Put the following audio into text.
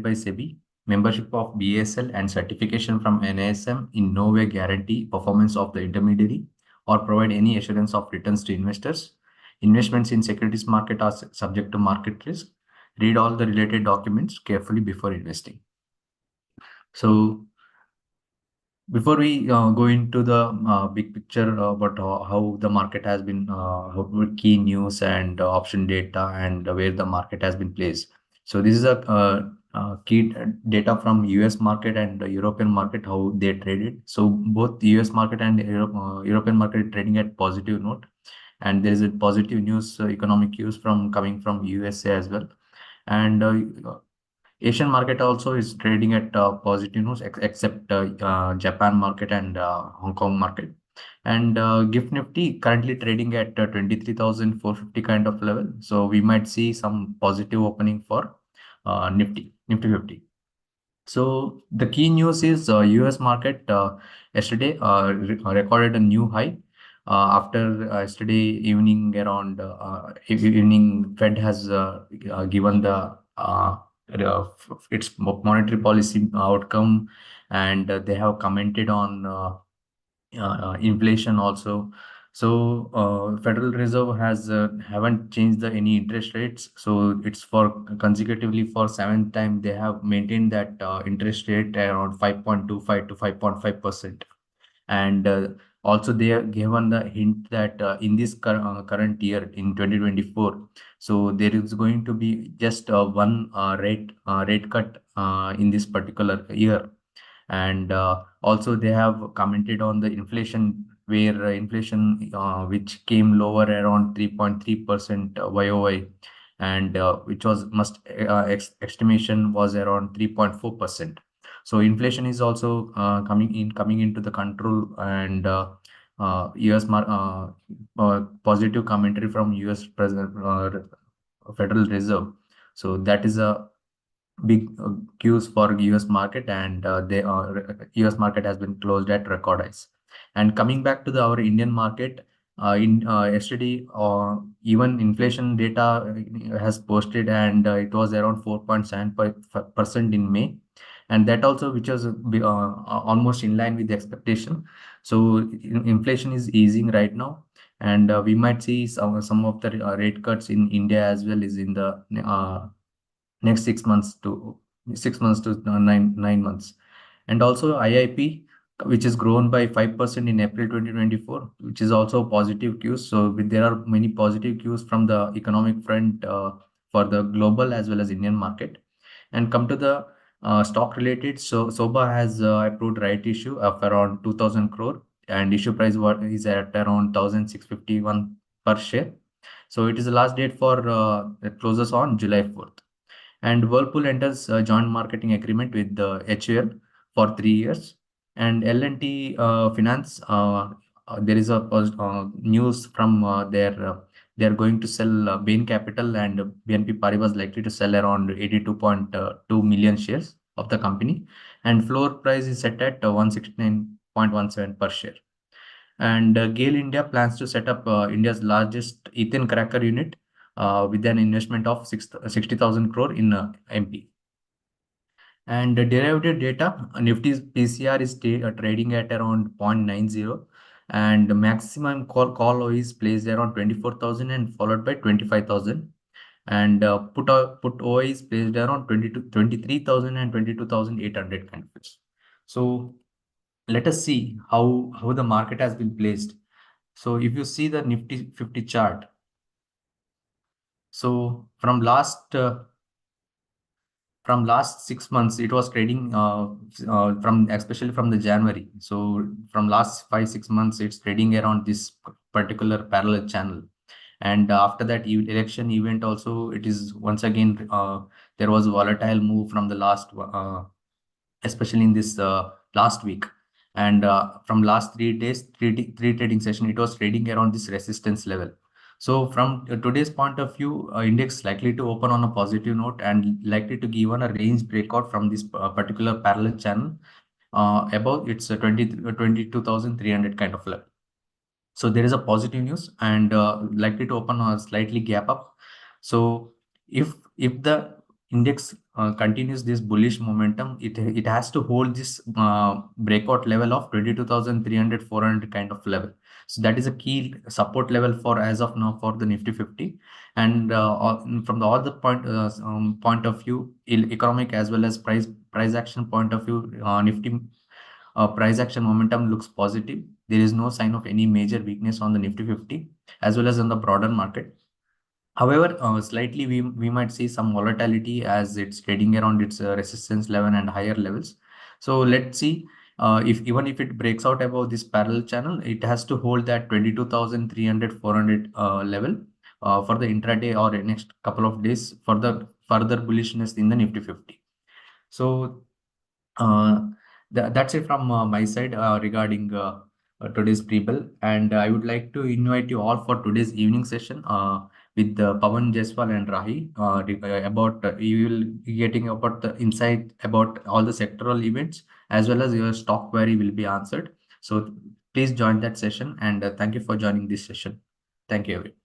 by SEBI. Membership of BSL and certification from NASM in no way guarantee performance of the intermediary or provide any assurance of returns to investors. Investments in securities market are subject to market risk. Read all the related documents carefully before investing. So before we go into the big picture about how the market has been, key news and option data and where the market has been placed. So this is a key data from US market and the European market, how they traded. So both the US market and European market trading at positive note. And there is a positive news, economic news coming from USA as well. And Asian market also is trading at positive news, except Japan market and Hong Kong market. And GIFT Nifty currently trading at 23,450 kind of level. So we might see some positive opening for Nifty 50. So the key news is US market yesterday recorded a new high. After yesterday evening around evening, Fed has given its monetary policy outcome, and they have commented on inflation also. So Federal Reserve has haven't changed any interest rates. So it's for consecutively for seventh time they have maintained that interest rate around 5.25 to 5.5%. And also they are given the hint that in this current year in 2024, so there is going to be just one rate cut in this particular year. And also they have commented on the inflation, where inflation which came lower around 3.3% YOY, and which was estimation was around 3.4%. So inflation is also coming into the control. And positive commentary from US President Federal Reserve. So that is a big cues for US market, and US market has been closed at record highs. And coming back to our Indian market, in yesterday, even inflation data has posted, and it was around 4.7% in May, and that also which was almost in line with the expectation. So inflation is easing right now, and we might see some of the rate cuts in India as well is in the next 6 months to 9 months. And also IIP, which is grown by 5% in April 2024, which is also positive cues. So there are many positive cues from the economic front for the global as well as Indian market. And come to the stock related, so Sobha has approved right issue of around 2,000 crore, and issue price is at around 1,651 per share. So it is the last date for it closes on July 4th. And Whirpool enters a joint marketing agreement with the HUL for 3 years. And L&T Finance, there is a news from they are going to sell Bain Capital, and BNP Paribas likely to sell around 82.2 million shares of the company. And floor price is set at 169.17 per share. And GAIL India plans to set up India's largest ethane cracker unit with an investment of 60,000 crore in MP. And derivative data, Nifty's PCR is trading at around 0.90, and the maximum call is placed around 24,000 and followed by 25,000. And put OI is placed around 23,000 and 22,800 kind of. So let us see how the market has been placed. So if you see the Nifty 50 chart, so from last 6 months, it was trading from especially from the January. So from last 5-6 months, it's trading around this particular parallel channel. And after that election event also, it is once again there was a volatile move from the last, especially in this last week. And from last 3 days, three trading session, it was trading around this resistance level. So from today's point of view, index likely to open on a positive note and likely to give on a range breakout from this particular parallel channel above its 22,300 kind of level. So there is a positive news, and likely to open a slightly gap up. So if the index continues this bullish momentum, it has to hold this breakout level of 22,300 400 kind of level. So that is a key support level for as of now for the Nifty 50. And from the all the point of view, economic as well as price action point of view, Nifty price action momentum looks positive. There is no sign of any major weakness on the Nifty 50 as well as on the broader market. However, slightly we might see some volatility as it's trading around its resistance level and higher levels. So let's see if even if it breaks out above this parallel channel, it has to hold that 22,300 400 level for the intraday or next couple of days for the further bullishness in the Nifty 50. So uh, that's it from my side regarding today's pre-bill. And I would like to invite you all for today's evening session with Pawan Jaiswal and Rahi about you will be getting about the insight about all the sectoral events as well as your stock query will be answered. So please join that session, and thank you for joining this session. Thank you, everyone.